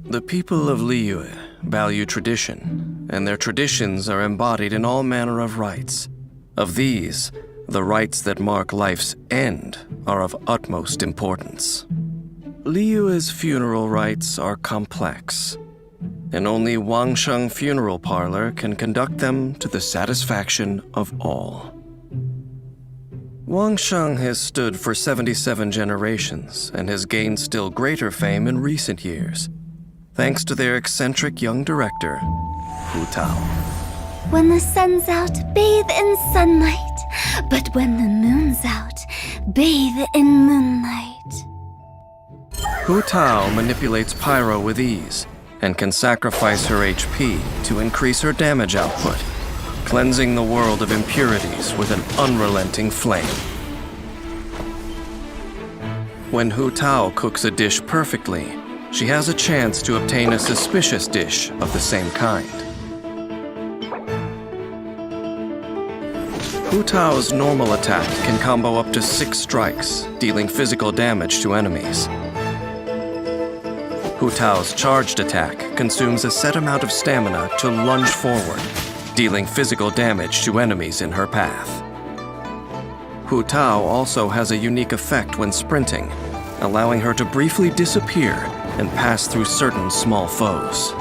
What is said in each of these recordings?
The people of Liyue value tradition, and their traditions are embodied in all manner of rites. Of these, the rites that mark life's end are of utmost importance. Liyue's funeral rites are complex, and only Wangsheng Funeral Parlor can conduct them to the satisfaction of all. Wangsheng has stood for 77 generations and has gained still greater fame in recent years, thanks to their eccentric young director, Hu Tao. When the sun's out, bathe in sunlight. But when the moon's out, bathe in moonlight. Hu Tao manipulates pyro with ease and can sacrifice her HP to increase her damage output, cleansing the world of impurities with an unrelenting flame. When Hu Tao cooks a dish perfectly, she has a chance to obtain a suspicious dish of the same kind. Hu Tao's normal attack can combo up to 6 strikes, dealing physical damage to enemies. Hu Tao's charged attack consumes a set amount of stamina to lunge forward, dealing physical damage to enemies in her path. Hu Tao also has a unique effect when sprinting, allowing her to briefly disappear and pass through certain small foes.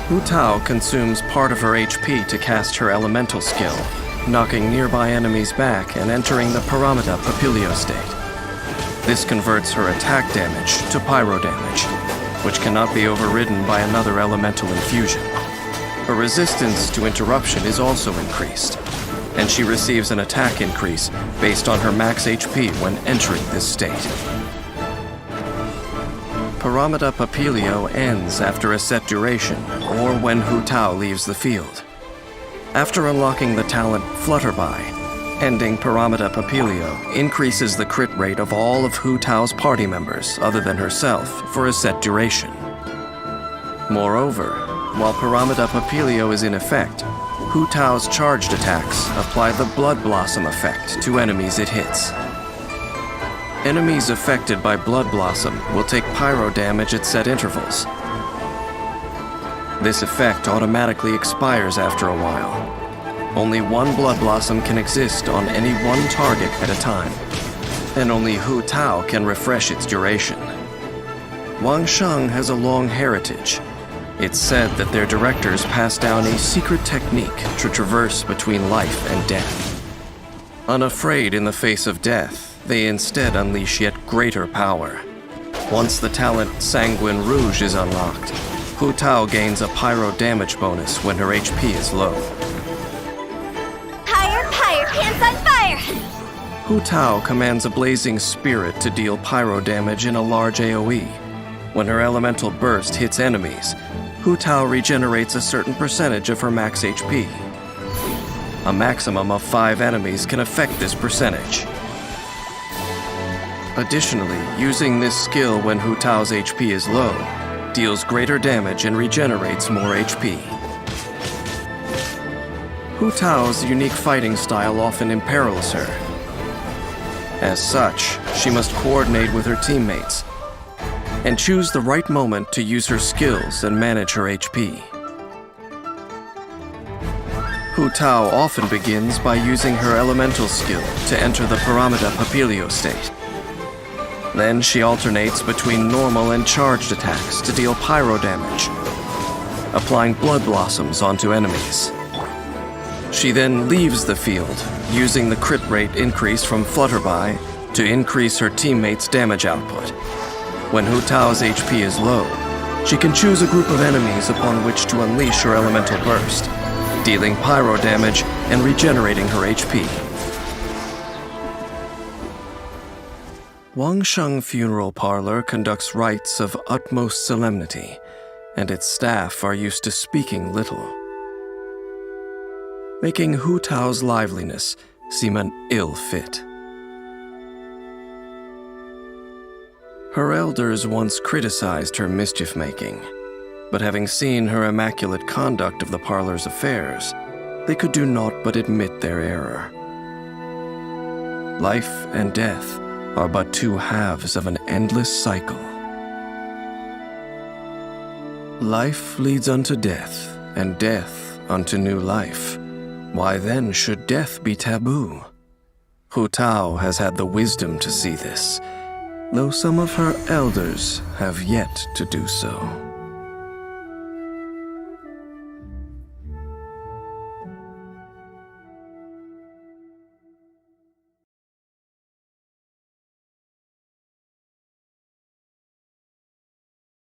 Hu Tao consumes part of her HP to cast her elemental skill, knocking nearby enemies back and entering the Paramita Papilio state. This converts her attack damage to pyro damage, which cannot be overridden by another elemental infusion. Her resistance to interruption is also increased, and she receives an attack increase based on her max HP when entering this state. Paramita Papilio ends after a set duration, or when Hu Tao leaves the field. After unlocking the talent Flutterby, ending Paramita Papilio increases the crit rate of all of Hu Tao's party members other than herself for a set duration. Moreover, while Paramita Papilio is in effect, Hu Tao's charged attacks apply the Blood Blossom effect to enemies it hits. Enemies affected by Blood Blossom will take pyro damage at set intervals. This effect automatically expires after a while. Only one Blood Blossom can exist on any one target at a time, and only Hu Tao can refresh its duration. Wangsheng has a long heritage. It's said that their directors passed down a secret technique to traverse between life and death. Unafraid in the face of death, they instead unleash yet greater power. Once the talent Sanguine Rouge is unlocked, Hu Tao gains a pyro damage bonus when her HP is low. Pyre, pants on fire! Hu Tao commands a blazing spirit to deal pyro damage in a large AoE. When her elemental burst hits enemies, Hu Tao regenerates a certain percentage of her max HP. A maximum of 5 enemies can affect this percentage. Additionally, using this skill when Hu Tao's HP is low deals greater damage and regenerates more HP. Hu Tao's unique fighting style often imperils her. As such, she must coordinate with her teammates and choose the right moment to use her skills and manage her HP. Hu Tao often begins by using her elemental skill to enter the Paramita Papilio state. Then she alternates between normal and charged attacks to deal pyro damage, applying Blood Blossoms onto enemies. She then leaves the field, using the crit rate increase from Flutterby to increase her teammates' damage output. When Hu Tao's HP is low, she can choose a group of enemies upon which to unleash her elemental burst, dealing pyro damage and regenerating her HP. Wangsheng Funeral Parlor conducts rites of utmost solemnity, and its staff are used to speaking little, making Hu Tao's liveliness seem an ill fit. Her elders once criticized her mischief-making, but having seen her immaculate conduct of the parlor's affairs, they could do naught but admit their error. Life and death are but two halves of an endless cycle. Life leads unto death, and death unto new life. Why then should death be taboo? Hu Tao has had the wisdom to see this, though some of her elders have yet to do so.